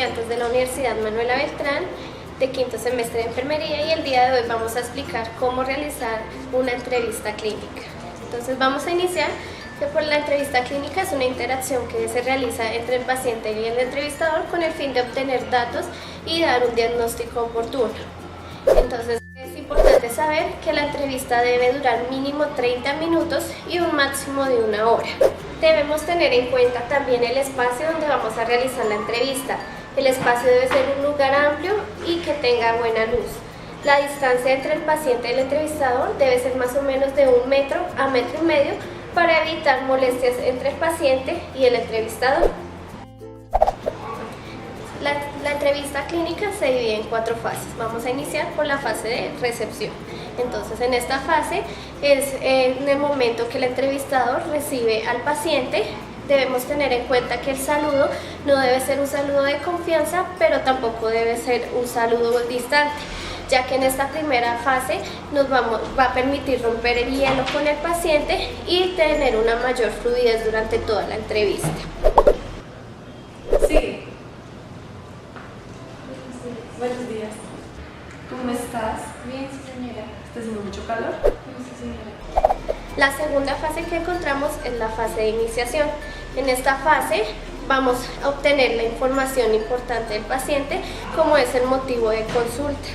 estudiantes de la Universidad Manuela Beltrán de quinto semestre de enfermería y el día de hoy vamos a explicar cómo realizar una entrevista clínica. Entonces vamos a iniciar que por la entrevista clínica es una interacción que se realiza entre el paciente y el entrevistador con el fin de obtener datos y dar un diagnóstico oportuno. Entonces es importante saber que la entrevista debe durar mínimo 30 minutos y un máximo de 1 hora. Debemos tener en cuenta también el espacio donde vamos a realizar la entrevista. El espacio debe ser un lugar amplio y que tenga buena luz. La distancia entre el paciente y el entrevistador debe ser más o menos de 1 metro a 1,5 metros para evitar molestias entre el paciente y el entrevistador. La entrevista clínica se divide en 4 fases. Vamos a iniciar por la fase de recepción. Entonces, en esta fase es en el momento que el entrevistador recibe al paciente. Debemos tener en cuenta que el saludo no debe ser un saludo de confianza, pero tampoco debe ser un saludo distante, ya que en esta primera fase nos va a permitir romper el hielo con el paciente y tener una mayor fluidez durante toda la entrevista. Sí. Buenos días. ¿Cómo estás? Bien, sí, señora. ¿Está haciendo mucho calor? Sí, señora. La segunda fase que encontramos es la fase de iniciación. En esta fase vamos a obtener la información importante del paciente, como es el motivo de consulta.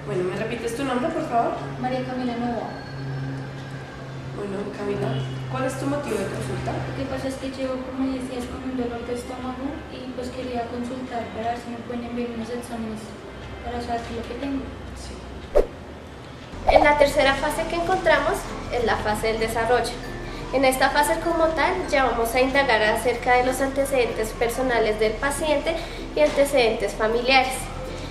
Bueno, ¿me repites tu nombre, por favor? María Camila Nova. Bueno, Camila, ¿cuál es tu motivo de consulta? Lo que pasa es que llevo como 10 días con un dolor de estómago y pues quería consultar para ver si me pueden enviar unos exámenes para saber qué es lo que tengo. Sí. En la tercera fase que encontramos es la fase del desarrollo. En esta fase como tal ya vamos a indagar acerca de los antecedentes personales del paciente y antecedentes familiares.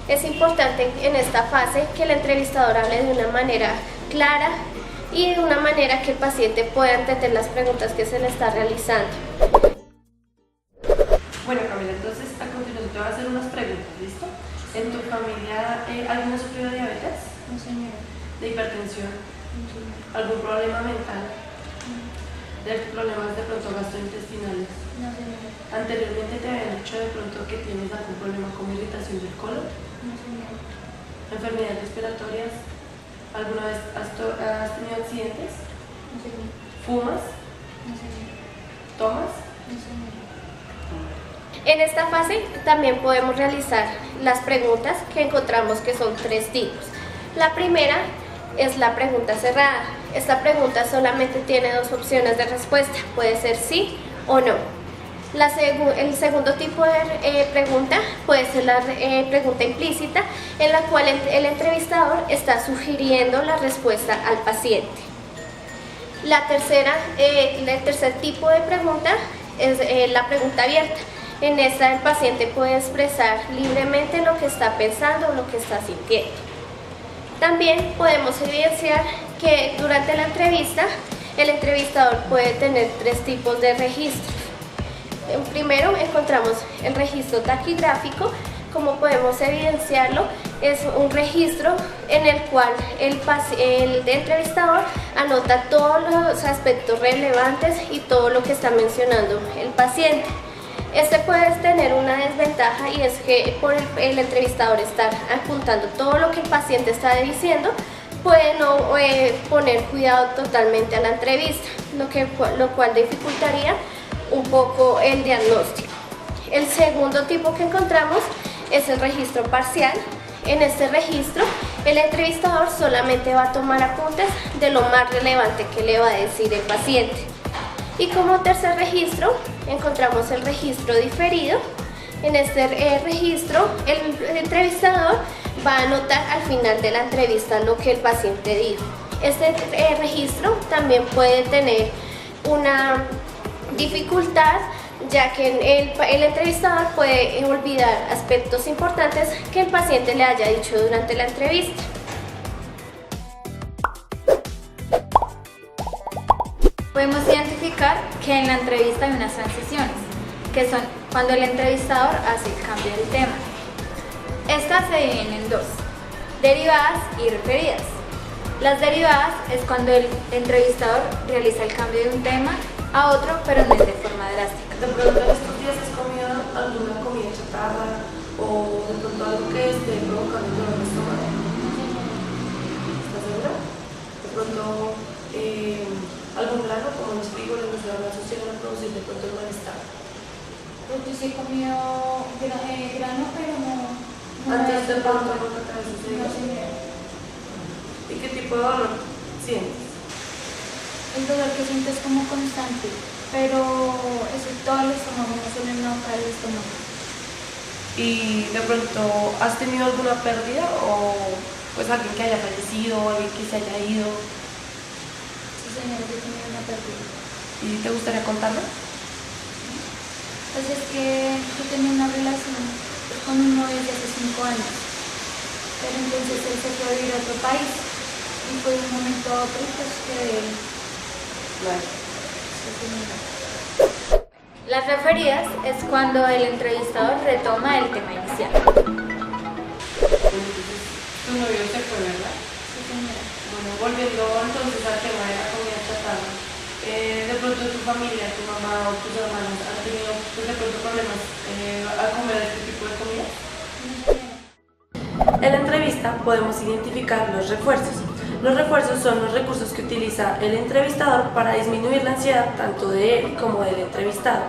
Es importante en esta fase que el entrevistador hable de una manera clara y de una manera que el paciente pueda entender las preguntas que se le está realizando. Bueno, Camila, entonces a continuación te voy a hacer unas preguntas, ¿listo? ¿En tu familia alguien ha sufrido de diabetes? No, señora. ¿De hipertensión? No, señora. ¿Algún problema mental? ¿De problemas de pronto gastrointestinales? No, señora. ¿Anteriormente te habían dicho de pronto que tienes algún problema como irritación del colon? No, señora. ¿Enfermedades respiratorias? ¿Alguna vez has tenido accidentes? No, señora. ¿Fumas? No, señora. ¿Tomas? No, señora. En esta fase también podemos realizar las preguntas que encontramos que son 3 tipos. La primera es la pregunta cerrada. Esta pregunta solamente tiene 2 opciones de respuesta, puede ser sí o no. El segundo tipo de pregunta puede ser la pregunta implícita, en la cual el entrevistador está sugiriendo la respuesta al paciente. El tercer tipo de pregunta es la pregunta abierta. En esta el paciente puede expresar libremente lo que está pensando o lo que está sintiendo. También podemos evidenciar que durante la entrevista el entrevistador puede tener 3 tipos de registros. Primero encontramos el registro taquigráfico. Como podemos evidenciarlo, es un registro en el cual el entrevistador anota todos los aspectos relevantes y todo lo que está mencionando el paciente. Este puede tener una desventaja y es que por el entrevistador estar apuntando todo lo que el paciente está diciendo, puede no poner cuidado totalmente a la entrevista, lo cual dificultaría un poco el diagnóstico. El segundo tipo que encontramos es el registro parcial. En este registro, el entrevistador solamente va a tomar apuntes de lo más relevante que le va a decir el paciente. Y como tercer registro, encontramos el registro diferido. En este registro, el entrevistador va a anotar al final de la entrevista lo que el paciente dijo. Este registro también puede tener una dificultad, ya que el entrevistador puede olvidar aspectos importantes que el paciente le haya dicho durante la entrevista. Podemos identificar que en la entrevista hay unas transiciones, que son cuando el entrevistador hace el cambio del tema. Estas se dividen en 2, derivadas y referidas. Las derivadas es cuando el entrevistador realiza el cambio de un tema a otro, pero no es de forma drástica. De pronto estos días has comido pronto algún grano, como los frijoles, los garbanzos llegan a producir de pronto el malestar. Pues yo sí he comido grano, pero no. Antes de pronto nunca te había No, sucedido. señora. ¿Y qué tipo de dolor sientes? El dolor que siento es como constante, pero eso todo el estómago, no solo en la boca del estómago. ¿Y de pronto has tenido alguna pérdida o pues alguien que haya fallecido o alguien que se haya ido? Sí, señora, yo tenía una pérdida. ¿Y te gustaría contarlo? Pues es que yo tenía una relación con un novio de hace 5 años, pero entonces él se fue a vivir a otro país y fue de un momento a otro pues que Vale. se terminó. Las referidas es cuando el entrevistador retoma el tema inicial. Entonces, tu novio se fue, ¿verdad? Sí, señora. Bueno, volviendo entonces al tema de la comida chatarra, de pronto tu familia, tu mamá o tus hermanos han tenido pues, de pronto problemas al comer este tipo de comida. En la entrevista podemos identificar los refuerzos. Los refuerzos son los recursos que utiliza el entrevistador para disminuir la ansiedad tanto de él como del entrevistado.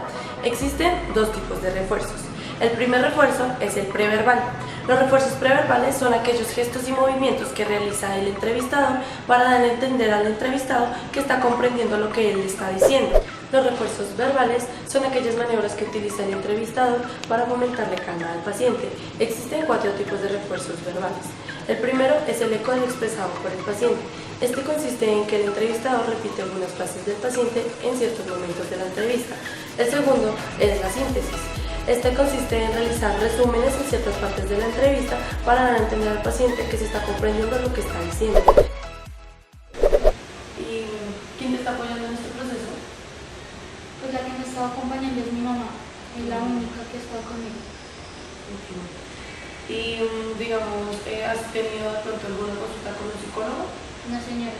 Existen dos tipos de refuerzos. El primer refuerzo es el preverbal. Los refuerzos preverbales son aquellos gestos y movimientos que realiza el entrevistador para dar a entender al entrevistado que está comprendiendo lo que él le está diciendo. Los refuerzos verbales son aquellas maniobras que utiliza el entrevistador para fomentarle calma al paciente. Existen 4 tipos de refuerzos verbales. El primero es el eco del expresado por el paciente. Este consiste en que el entrevistador repite algunas frases del paciente en ciertos momentos de la entrevista. El segundo es la síntesis. Este consiste en realizar resúmenes en ciertas partes de la entrevista para dar a entender al paciente que se está comprendiendo lo que está diciendo. ¿Y quién te está apoyando en este proceso? Pues la que me estaba acompañando es mi mamá, es la única que ha estado conmigo. Y digamos, ¿has tenido de pronto alguna consulta con un psicólogo? Una señora.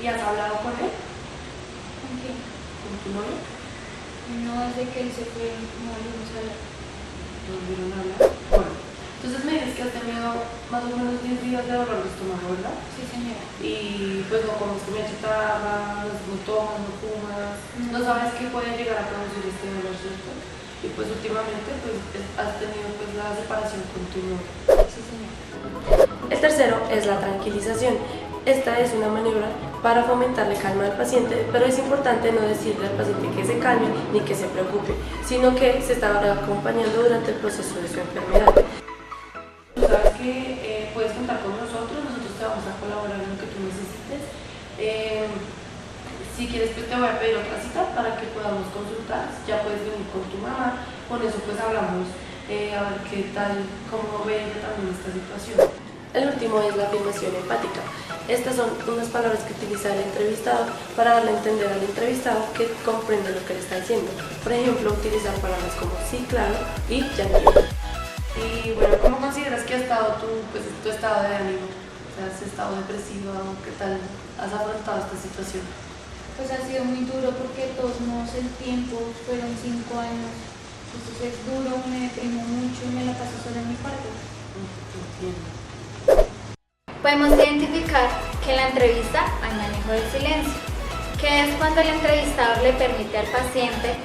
¿Y has hablado con él? ¿Con quién? ¿Con tu novio? No, desde que él se fue, no volvimos a hablar. ¿No volvieron a hablar? Bueno, entonces me dices que has tenido más o menos 10 días de dolor de estómago, ¿verdad? Sí, señora. Y pues no comes comida chatarra, no tomas, no fumas, no sabes qué puede llegar a producir este dolor, ¿cierto? Y pues últimamente pues has tenido pues la separación con tu novio. Sí, señora. El tercero es la tranquilización. Esta es una maniobra para fomentarle calma al paciente, pero es importante no decirle al paciente que se calme ni que se preocupe, sino que se está acompañando durante el proceso de su enfermedad. Tú sabes que puedes contar con nosotros te vamos a colaborar en lo que tú necesites. Si quieres pues te voy a pedir otra cita para que podamos consultar, ya puedes venir con tu mamá, con eso pues hablamos a ver qué tal, cómo ve ella también esta situación. El último es la afirmación empática. Estas son unas palabras que utiliza el entrevistado para darle a entender al entrevistado que comprende lo que le está diciendo. Por ejemplo, utilizar palabras como sí, claro y ya entiendo. Y bueno, ¿cómo consideras que ha estado tu estado de ánimo? O sea, ¿has estado depresivo? ¿Qué tal has afrontado esta situación? Pues ha sido muy duro porque de todos modos el tiempo fueron 5 años. Entonces es duro, me deprimo mucho y me la paso sola en mi cuarto. Entiendo. Podemos identificar que en la entrevista hay manejo del silencio, que es cuando el entrevistador le permite al paciente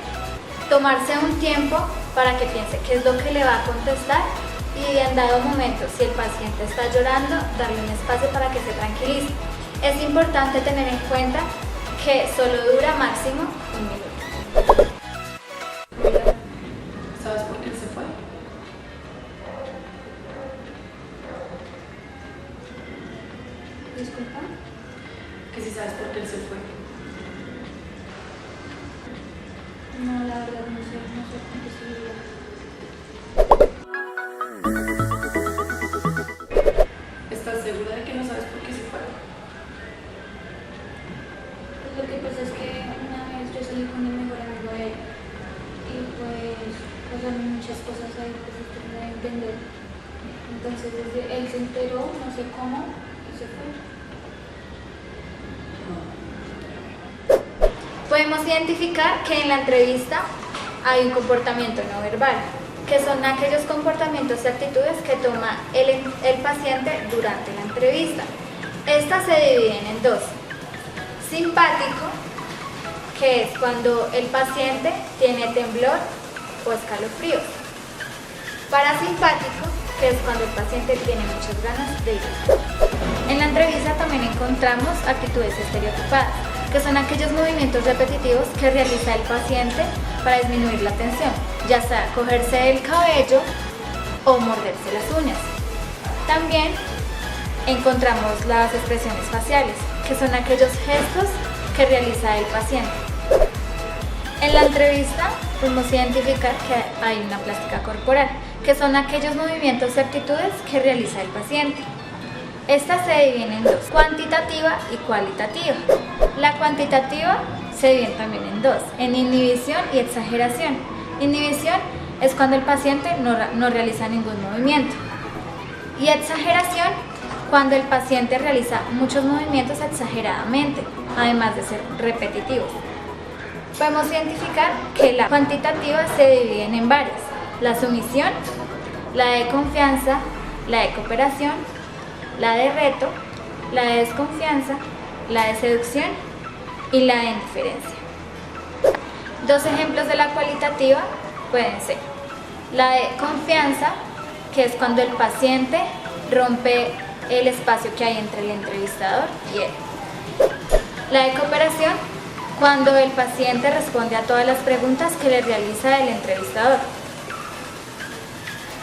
tomarse un tiempo para que piense qué es lo que le va a contestar y en dado momento, si el paciente está llorando, darle un espacio para que se tranquilice. Es importante tener en cuenta que solo dura máximo 1 minuto. ¿Sabes por qué él se fue? Disculpa. Que si sabes por qué él se fue. No, la verdad no sé con qué seguiría. ¿Estás segura de que no sabes por qué se fue? Pues lo que pasa es que una vez yo salí con el mejor amigo de él y pues pasaron muchas cosas ahí que se terminé de entender. Entonces desde él se enteró, no sé cómo, y se fue. Podemos identificar que en la entrevista hay un comportamiento no verbal, que son aquellos comportamientos y actitudes que toma el paciente durante la entrevista. Estas se dividen en dos. Simpático, que es cuando el paciente tiene temblor o escalofríos. Parasimpático, que es cuando el paciente tiene muchas ganas de ir. En la entrevista también encontramos actitudes estereotipadas, que son aquellos movimientos repetitivos que realiza el paciente para disminuir la tensión, ya sea cogerse el cabello o morderse las uñas. También encontramos las expresiones faciales, que son aquellos gestos que realiza el paciente. En la entrevista podemos identificar que hay una plástica corporal, que son aquellos movimientos y actitudes que realiza el paciente. Estas se dividen en dos, cuantitativa y cualitativa. La cuantitativa se divide también en dos, en inhibición y exageración. Inhibición es cuando el paciente no realiza ningún movimiento. Y exageración, cuando el paciente realiza muchos movimientos exageradamente, además de ser repetitivos. Podemos identificar que la cuantitativa se divide en varias: la sumisión, la de confianza, la de cooperación, la de reto, la de desconfianza, la de seducción y la de indiferencia. Dos ejemplos de la cualitativa pueden ser la de confianza, que es cuando el paciente rompe el espacio que hay entre el entrevistador y él. La de cooperación, cuando el paciente responde a todas las preguntas que le realiza el entrevistador.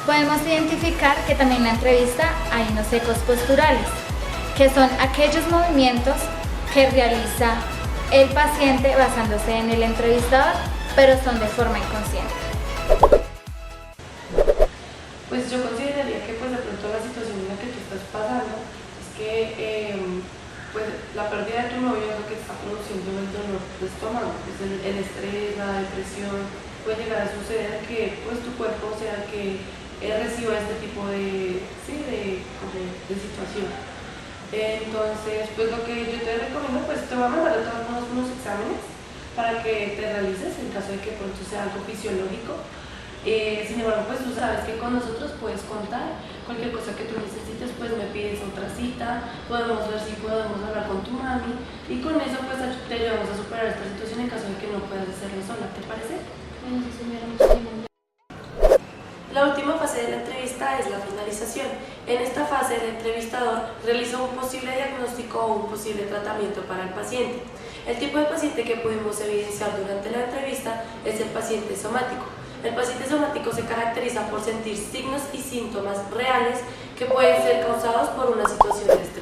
Podemos identificar que también en la entrevista hay unos ecos posturales, que son aquellos movimientos que realiza el paciente basándose en el entrevistador, pero son de forma inconsciente. Pues yo consideraría que pues de pronto la situación en la que tú estás pasando es que pues la pérdida de tu novio es lo que está produciendo el dolor de estómago, pues el estrés, la depresión, puede llegar a suceder que pues tu cuerpo sea que reciba este tipo de situación. Entonces, pues lo que yo te recomiendo, pues te voy a mandar de todos modos unos exámenes para que te realices en caso de que pronto sea algo fisiológico. Sin embargo, pues tú sabes que con nosotros puedes contar cualquier cosa que tú necesites, pues me pides otra cita, podemos ver si podemos hablar con tu mami y con eso pues te ayudamos a superar esta situación en caso de que no puedas hacerlo sola, ¿te parece? Bueno, sí, señora, muchas gracias. La última fase de la entrevista es la finalización. En esta fase el entrevistador realiza un posible diagnóstico o un posible tratamiento para el paciente. El tipo de paciente que pudimos evidenciar durante la entrevista es el paciente somático. El paciente somático se caracteriza por sentir signos y síntomas reales que pueden ser causados por una situación de estrés.